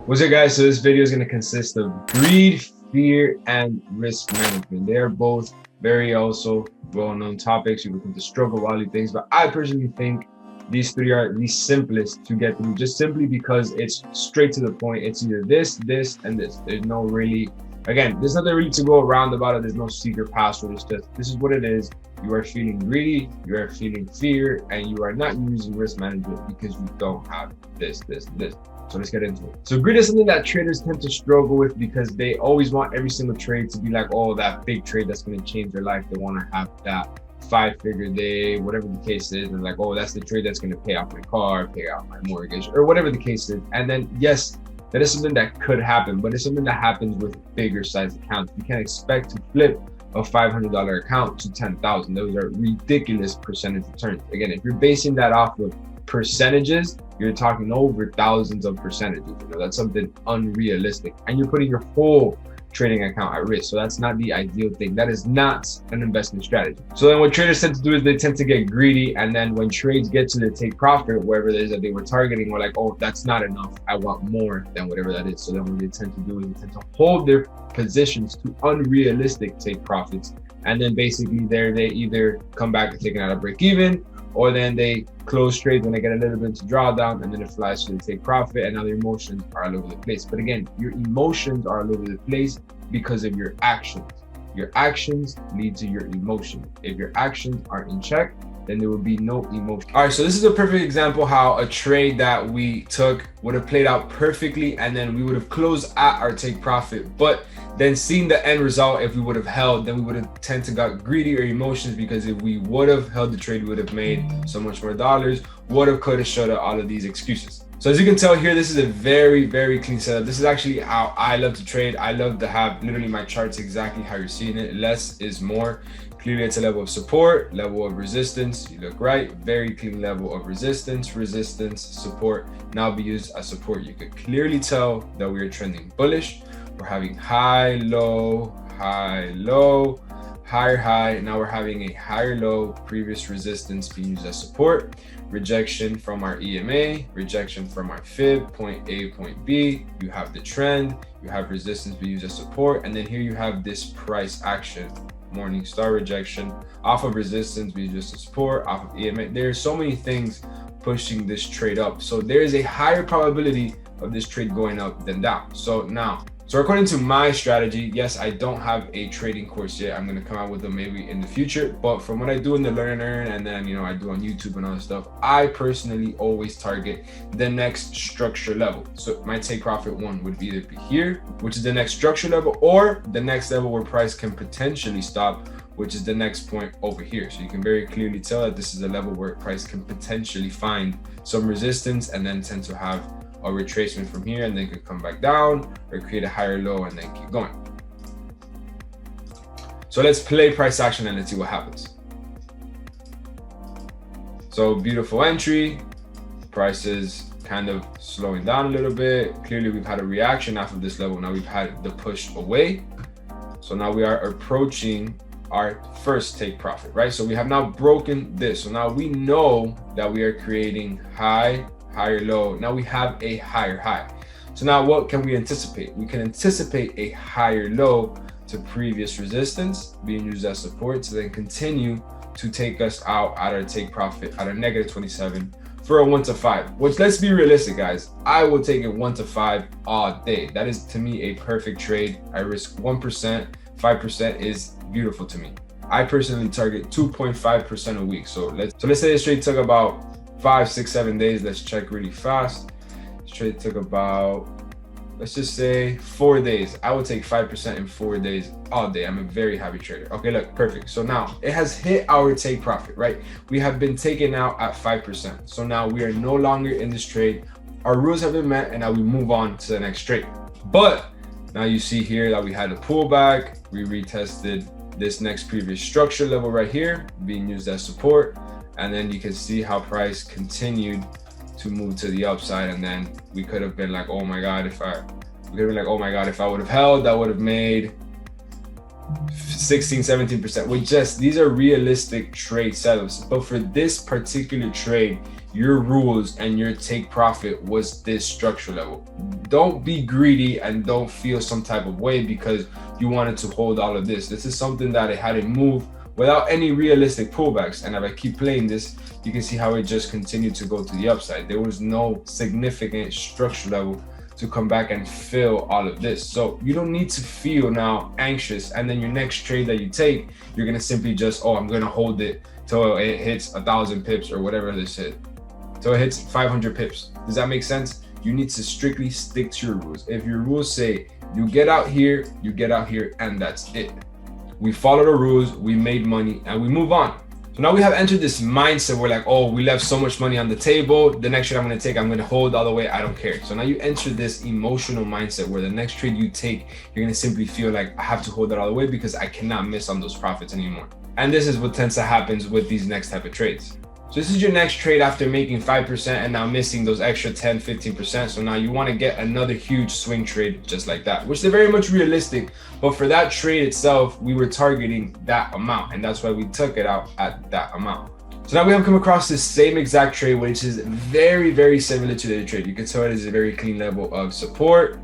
What's up, guys? So this video is going to consist of greed, fear, and risk management. They are both very also well-known topics. You're looking to struggle with all these things, but I personally think these three are the simplest to get through, just simply because it's straight to the point. It's either this, this, and this. There's no really, again, there's nothing really to go around about it. There's no secret password. It's just, this is what it is. You are feeling greedy, you are feeling fear, and you are not using risk management because you don't have this, this, and this. So let's get into it. So greed is something that traders tend to struggle with because they always want every single trade to be like, oh, that big trade that's going to change their life. They want to have that 5-figure day, whatever the case is. And like, oh, that's the trade that's going to pay off my car, pay off my mortgage, or whatever the case is. And then, yes, that is something that could happen, but it's something that happens with bigger size accounts. You can't expect to flip a $500 account to 10,000. Those are ridiculous percentage returns. Again, if you're basing that off of percentages, you're talking over thousands of percentages. You know, that's something unrealistic, and you're putting your whole trading account at risk. So that's not the ideal thing. That is not an investment strategy. So then what traders tend to do is they tend to get greedy, and then when trades get to the take profit, wherever it is that they were targeting, we're like, oh, that's not enough, I want more than whatever that is. So then what they tend to do is they tend to hold their positions to unrealistic take profits, and then basically there they either come back and taking out a break even, or then they close trades when they get a little bit to drawdown, and then it flies to the take profit, and now their emotions are all over the place. But again, your emotions are all over the place because of your actions. Your actions lead to your emotions. If your actions are in check, then there will be no emotion. All right, so this is a perfect example how a trade that we took would have played out perfectly, and then we would have closed at our take profit. But then seeing the end result, if we would have held, then we would have tend to got greedy or emotions, because if we would have held the trade, we would have made so much more dollars, would have, could have, should have, all of these excuses. So as you can tell here, this is a very, very clean setup. This is actually how I love to trade. I love to have literally my charts exactly how you're seeing it. Less is more. Clearly it's a level of support, level of resistance. You look right, very clean level of resistance, resistance, support. Now be used as support. You could clearly tell that we are trending bullish. We're having high, low, higher high. Now we're having a higher low, previous resistance being used as support, rejection from our EMA, rejection from our fib, point A, point B. You have the trend, you have resistance being used as support, and then here you have this price action, morning star rejection, off of resistance being used as support, off of EMA. There's so many things pushing this trade up. So there is a higher probability of this trade going up than down. So according to my strategy, yes, I don't have a trading course yet. I'm going to come out with them maybe in the future. But from what I do in the Learn and Earn, and then, you know, I do on YouTube and all that stuff, I personally always target the next structure level. So my take profit one would either be here, which is the next structure level, or the next level where price can potentially stop, which is the next point over here. So you can very clearly tell that this is a level where price can potentially find some resistance and then tend to have a retracement from here, and then could come back down or create a higher low and then keep going. So let's play price action and let's see what happens. So beautiful entry, price is kind of slowing down a little bit. Clearly we've had a reaction after this level. Now we've had the push away. So now we are approaching our first take profit, right? So we have now broken this. So now we know that we are creating higher low. Now we have a higher high. So now what can we anticipate? We can anticipate a higher low to previous resistance being used as support to then continue to take us out at our take profit at a negative 27 for a 1 to 5, which, let's be realistic, guys, I will take it 1 to 5 all day. That is to me a perfect trade. I risk 1%, 5% is beautiful to me. I personally target 2.5% a week. So let's say this trade took about 5, 6, 7 days. Let's check really fast. This trade took about, let's just say 4 days. I would take 5% in 4 days all day. I'm a very happy trader. Okay, look, perfect. So now it has hit our take profit, right? We have been taken out at 5%. So now we are no longer in this trade. Our rules have been met, and now we move on to the next trade. But now you see here that we had a pullback. We retested this next previous structure level right here being used as support. And then you can see how price continued to move to the upside. And then we could have been like, oh my God, if I would have held, that would have made 16, 17%. With just, these are realistic trade setups. But for this particular trade, your rules and your take profit was this structure level. Don't be greedy and don't feel some type of way because you wanted to hold all of this. This is something that it had to move without any realistic pullbacks. And if I keep playing this, you can see how it just continued to go to the upside. There was no significant structure level to come back and fill all of this. So you don't need to feel now anxious. And then your next trade that you take, you're gonna simply just, oh, I'm gonna hold it till it hits 1,000 pips or whatever this is. So it hits 500 pips. Does that make sense? You need to strictly stick to your rules. If your rules say you get out here, you get out here, and that's it. We follow the rules, we made money, and we move on. So now we have entered this mindset where like, oh, we left so much money on the table. The next trade I'm gonna take, I'm gonna hold all the way, I don't care. So now you enter this emotional mindset where the next trade you take, you're gonna simply feel like I have to hold it all the way because I cannot miss on those profits anymore. And this is what tends to happen with these next type of trades. So this is your next trade after making 5% and now missing those extra 10, 15%. So now you want to get another huge swing trade just like that, which is very much realistic. But for that trade itself, we were targeting that amount. And that's why we took it out at that amount. So now we have come across this same exact trade, which is very, very similar to the other trade. You can tell it is a very clean level of support,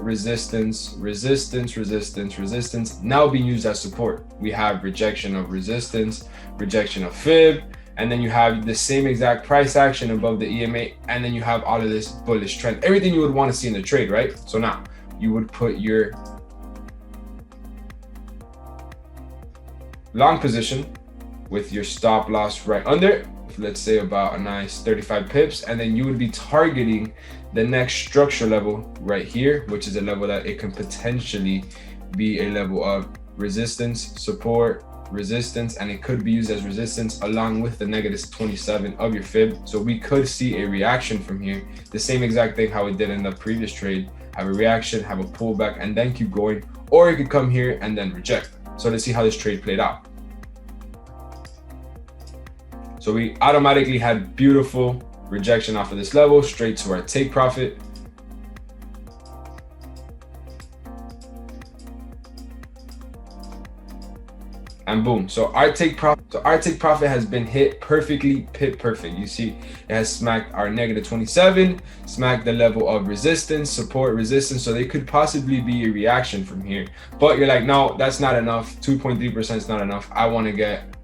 resistance, resistance, resistance, resistance, now being used as support. We have rejection of resistance, rejection of fib, and then you have the same exact price action above the EMA, and then you have all of this bullish trend, everything you would want to see in the trade, right? So now you would put your long position with your stop loss right under, let's say about a nice 35 pips, and then you would be targeting the next structure level right here, which is a level that it can potentially be a level of resistance, support, resistance, and it could be used as resistance along with the -27 of your fib. So we could see a reaction from here, the same exact thing how it did in the previous trade, have a reaction, have a pullback, and then keep going, or it could come here and then reject. So let's see how this trade played out. So we automatically had beautiful rejection off of this level, straight to our take profit. And boom, so our take profit has been hit perfectly, pit perfect. You see, it has smacked our -27, smacked the level of resistance, support, resistance. So there could possibly be a reaction from here. But you're like, no, that's not enough. 2.3% is not enough. I want to get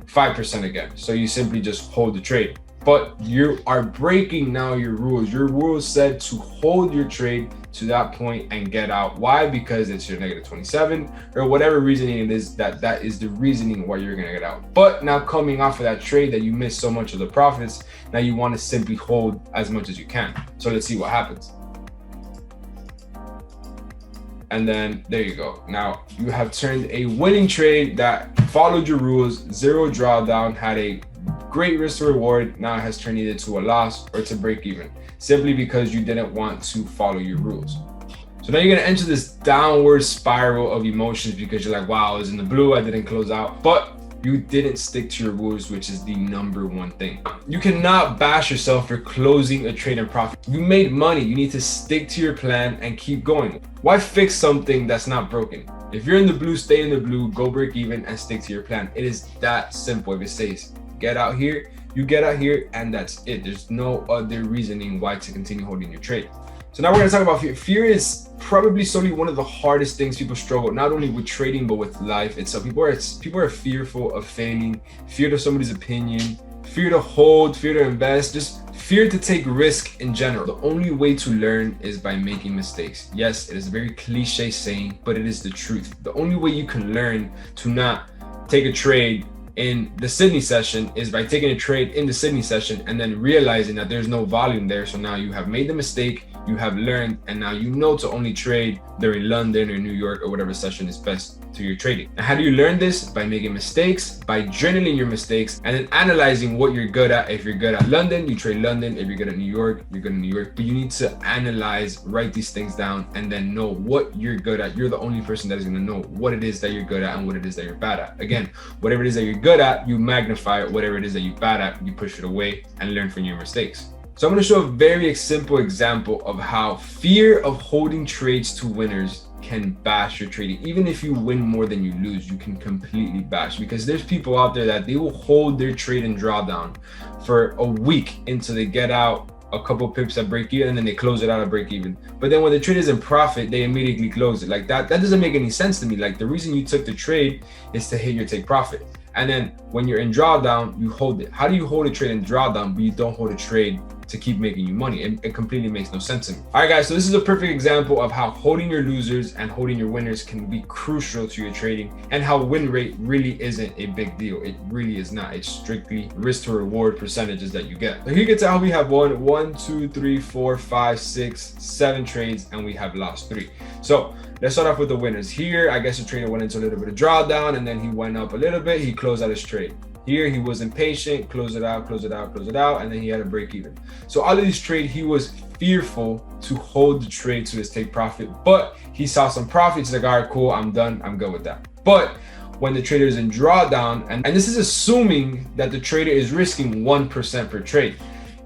5% again. So you simply just hold the trade. But you are breaking now your rules. Your rules said to hold your trade to that point and get out. Why? Because it's your -27 or whatever reasoning it is, that is the reasoning why you're gonna get out. But now coming off of that trade that you missed so much of the profits, now you want to simply hold as much as you can. So let's see what happens. And then there you go. Now you have turned a winning trade that followed your rules, zero drawdown, had a great risk to reward, now it has turned either to a loss or to break even, simply because you didn't want to follow your rules. So now you're gonna enter this downward spiral of emotions because you're like, wow, I was in the blue, I didn't close out, but you didn't stick to your rules, which is the #1 thing. You cannot bash yourself for closing a trade in profit. You made money, you need to stick to your plan and keep going. Why fix something that's not broken? If you're in the blue, stay in the blue, go break even and stick to your plan. It is that simple. If it says, get out here, you get out here, and that's it. There's no other reasoning why to continue holding your trade. So now we're gonna talk about fear. Fear is probably solely one of the hardest things people struggle, not only with trading, but with life itself. People are fearful of failing, fear of somebody's opinion, fear to hold, fear to invest, just fear to take risk in general. The only way to learn is by making mistakes. Yes, it is a very cliche saying, but it is the truth. The only way you can learn to not take a trade in the Sydney session is by taking a trade in the Sydney session and then realizing that there's no volume there. So now you have made the mistake, you have learned, and now you know to only trade during London or New York or whatever session is best to your trading. And how do you learn this? By making mistakes, by journaling your mistakes, and then analyzing what you're good at. If you're good at London, you trade London. If you're good at New York, you're good at New York. But you need to analyze, write these things down, and then know what you're good at. You're the only person that is going to know what it is that you're good at and what it is that you're bad at. Again, whatever it is that you're good at, you magnify it. Whatever it is that you're bad at, you push it away and learn from your mistakes. So I'm going to show a very simple example of how fear of holding trades to winners can bash your trading. Even if you win more than you lose, you can completely bash, because there's people out there that they will hold their trade and drawdown for a week until they get out a couple pips at break even, and then they close it out at break even. But then when the trade is in profit, they immediately close it. Like that doesn't make any sense to me. Like, the reason you took the trade is to hit your take profit. And then when you're in drawdown, you hold it. How do you hold a trade in drawdown, but you don't hold a trade to keep making you money? It completely makes no sense to me. All right, guys, so this is a perfect example of how holding your losers and holding your winners can be crucial to your trading, and how win rate really isn't a big deal. It really is not. It's strictly risk to reward percentages that you get. So here you can tell we have won 1, 2, 3, 4, 5, 6, 7 trades, and we have lost 3. So let's start off with the winners. Here, I guess the trader went into a little bit of drawdown, and then he went up a little bit. He closed out his trade. Here, he was impatient, close it out, close it out, close it out, and then he had a break even. So all of these trades, he was fearful to hold the trade to his take profit, but he saw some profits. Like, all right, cool, I'm done, I'm good with that. But when the trader is in drawdown, and this is assuming that the trader is risking 1% per trade,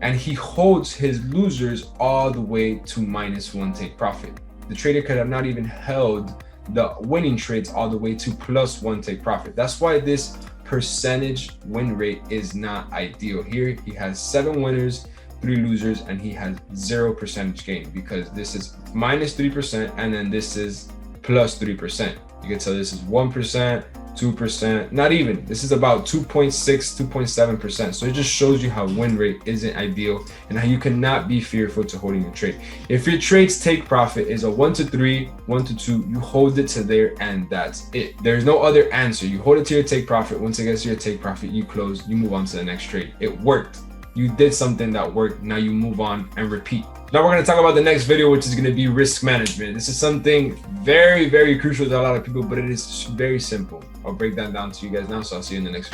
and he holds his losers all the way to -1 take profit. The trader could have not even held the winning trades all the way to +1 take profit. That's why this percentage win rate is not ideal. Here he has 7 winners, 3 losers, and he has 0 percentage gain, because this is -3% and then this is +3%. You can tell this is 1%, 2%, not even. This is about 2.6, 2.7%. So it just shows you how win rate isn't ideal and how you cannot be fearful to holding your trade. If your trade's take profit is a 1 to 3, 1 to 2, you hold it to there and that's it. There's no other answer. You hold it to your take profit. Once it gets to your take profit, you close, you move on to the next trade. It worked. You did something that worked. Now you move on and repeat. Now we're going to talk about the next video, which is going to be risk management. This is something very, very crucial to a lot of people, but it is very simple. I'll break that down to you guys now, so I'll see you in the next video.